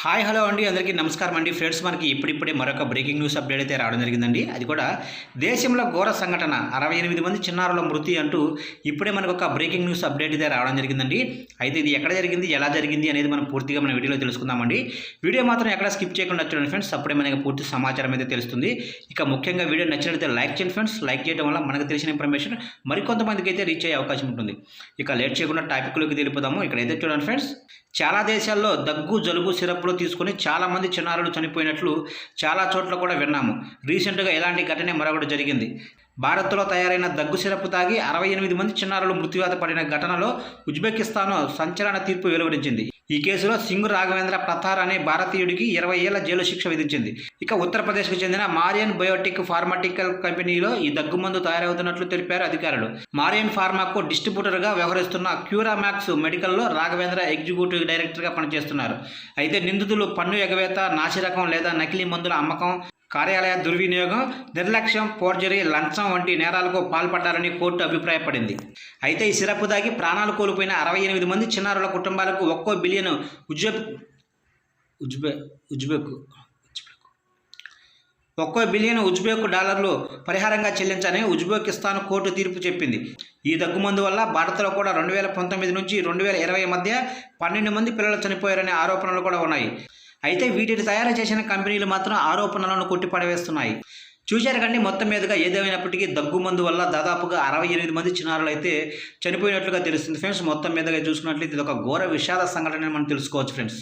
Hi hello అండి, అందరికీ నమస్కారం అండి. ఫ్రెండ్స్, మనకి ఇప్పుడిప్పుడే మరొక బ్రేకింగ్ న్యూస్ అప్డేట్ అయితే రావడం జరిగిందండి. అది కూడా దేశంలో ఘోర సంఘటన, 68 మంది చిన్నారుల మృతి అంటూ ఇప్పుడే మనకు ఒక బ్రేకింగ్ న్యూస్ అప్డేట్ అయితే రావడం జరిగిందండి. అయితే ఇది ఎక్కడ జరిగింది, ఎలా జరిగింది అనేది మనం పూర్తిగా మన వీడియోలో తెలుసుకుందామండి. వీడియో మాత్రం ఎక్కడ స్కిప్ చేయకుండా చూడండి ఫ్రెండ్స్, అప్పుడే మనకి పూర్తి సమాచారం అయితే తెలుస్తుంది. ఇక ముఖ్యంగా వీడియో నచ్చినట్లయితే లైక్ చేయండి ఫ్రెండ్స్. లైక్ చేయడం వల్ల మనకు తెలిసిన ఇన్ఫర్మేషన్ మరికొంతమందికి అయితే రీచ్ అయ్యే అవకాశం ఉంటుంది. ఇక లేట్ చేయకుండా టాపిక్లోకి వెళ్ళిపోదాము. ఇక్కడైతే చూడండి ఫ్రెండ్స్, చాలా దేశాల్లో దగ్గు, జలుబు సిరప్లు తీసుకుని చాలామంది చిన్నారులు చనిపోయినట్లు చాలా చోట్ల కూడా విన్నాము. రీసెంట్గా ఇలాంటి ఘటనే మరొకటి జరిగింది. భారత్లో తయారైన దగ్గు సిరప్ తాగి 68 మంది చిన్నారులు మృత్యువాత పడిన ఘటనలో ఉజ్బెకిస్తాన్ సంచలన తీర్పు వెలువరించింది. ఈ కేసులో సింగ్ రాఘవేంద్ర ప్రతార్ అనే భారతీయుడికి 20 ఏళ్ల జైలు శిక్ష విధించింది. ఇక ఉత్తరప్రదేశ్కు చెందిన మారియన్ బయోటిక్ ఫార్మాటికల్ కంపెనీలో ఈ దగ్గుమందు తయారవుతున్నట్లు తెలిపారు అధికారులు. మారియన్ ఫార్మాకు డిస్ట్రిబ్యూటర్గా వ్యవహరిస్తున్న క్యూరామాక్స్ మెడికల్లో రాఘవేంద్ర ఎగ్జిక్యూటివ్ డైరెక్టర్గా పనిచేస్తున్నారు. అయితే నిందితులు పన్ను ఎగవేత, నాసిరకం లేదా నకిలీ మందుల అమ్మకం, కార్యాలయ దుర్వినియోగం, నిర్లక్ష్యం, ఫోర్జరీ, లంచం వంటి నేరాలకు పాల్పడ్డారని కోర్టు అభిప్రాయపడింది. అయితే ఈ సిరప్ దాగి ప్రాణాలు కోల్పోయిన 68 మంది చిన్నారుల కుటుంబాలకు $1 బిలియన్ ఉజ్బెక్ డాలర్లు పరిహారంగా చెల్లించాలని ఉజ్బెకిస్తాన్ కోర్టు తీర్పు చెప్పింది. ఈ దగ్గుమందు వల్ల భారత్లో కూడా 2019 నుంచి 2020 మధ్య 12 మంది పిల్లలు చనిపోయారనే ఆరోపణలు కూడా ఉన్నాయి. అయితే వీటిని తయారు చేసిన కంపెనీలు మాత్రం ఆరోపణలను కొట్టిపడవేస్తున్నాయి. చూశారు కండి, మొత్తం మీదుగా ఏదేమైనప్పటికీ దగ్గుమందు వల్ల దాదాపుగా 68 మంది చిన్నారులు అయితే చనిపోయినట్లుగా తెలుస్తుంది ఫ్రెండ్స్. మొత్తం మీదుగా చూసుకున్నట్లయితే ఇది ఒక ఘోర విషాద సంఘటన మనం తెలుసుకోవచ్చు ఫ్రెండ్స్.